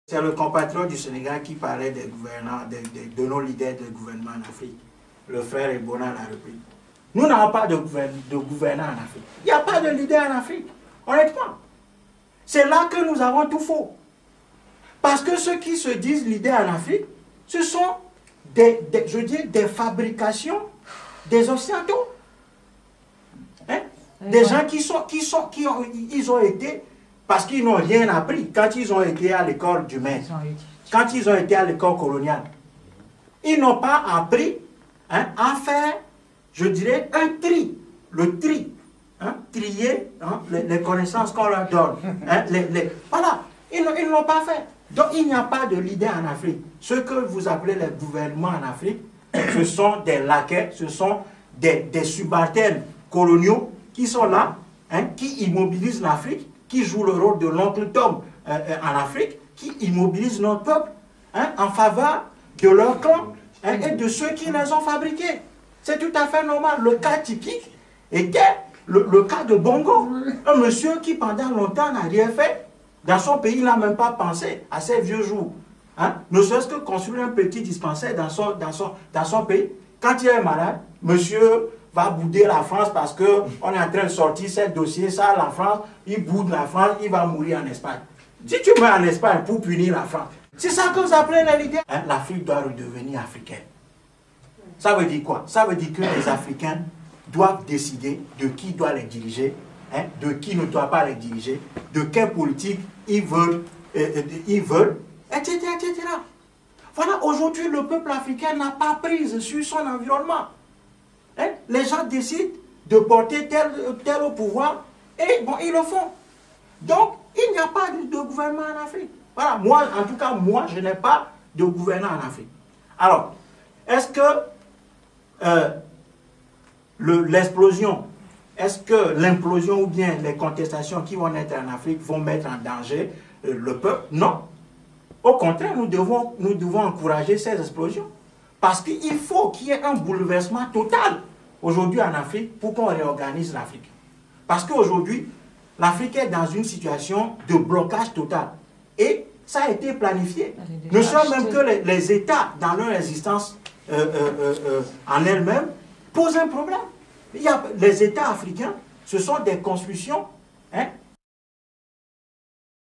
C'est le compatriote du Sénégal qui parlait des gouvernants, de nos leaders de gouvernement en Afrique. Le frère Ebona l'a repris. Nous n'avons pas de gouvernants en Afrique. Il n'y a pas de leader en Afrique, honnêtement. C'est là que nous avons tout faux. Parce que ceux qui se disent leaders en Afrique, ce sont des fabrications des Occidentaux. Hein? Des gens ils ont été, parce qu'ils n'ont rien appris quand ils ont été à l'école du maître, quand ils ont été à l'école coloniale. Ils n'ont pas appris à faire, je dirais, un tri, le tri, trier les connaissances qu'on leur donne. Voilà, ils ne l'ont pas fait. Donc il n'y a pas de leader en Afrique. Ce que vous appelez les gouvernements en Afrique, ce sont des laquais, ce sont des subalternes coloniaux qui sont là, qui immobilisent l'Afrique, qui jouent le rôle de l'oncle Tom en Afrique, qui immobilisent notre peuple en faveur de leur clan et de ceux qui les ont fabriqués. C'est tout à fait normal. Le cas typique était le cas de Bongo, un monsieur qui pendant longtemps n'a rien fait. Dans son pays, il n'a même pas pensé à ses vieux jours. Ne serait-ce que construire un petit dispensaire dans son pays. Quand il est malade, monsieur va bouder la France parce qu'on est en train de sortir ce dossier, ça, la France, il boude la France, il va mourir en Espagne. Si tu meurs en Espagne pour punir la France, c'est ça que vous appelez la leader. L'Afrique doit redevenir africaine. Ça veut dire quoi? Ça veut dire que les Africains doivent décider de qui doit les diriger, de qui ne doit pas les diriger, de quelle politique ils veulent, etc., etc. Voilà, aujourd'hui, le peuple africain n'a pas prise sur son environnement. Les gens décident de porter tel au pouvoir et bon, ils le font. Donc, il n'y a pas de gouvernement en Afrique. Voilà, moi, en tout cas, moi, je n'ai pas de gouvernement en Afrique. Alors, est-ce que l'explosion, est-ce que l'implosion ou bien les contestations qui vont naître en Afrique vont mettre en danger le peuple? Non. Au contraire, nous devons encourager ces explosions. Parce qu'il faut qu'il y ait un bouleversement total aujourd'hui en Afrique pour qu'on réorganise l'Afrique. Parce qu'aujourd'hui, l'Afrique est dans une situation de blocage total. Et ça a été planifié. Ne serait même que les États, dans leur existence en elles-mêmes, posent un problème. Les États africains, ce sont des constructions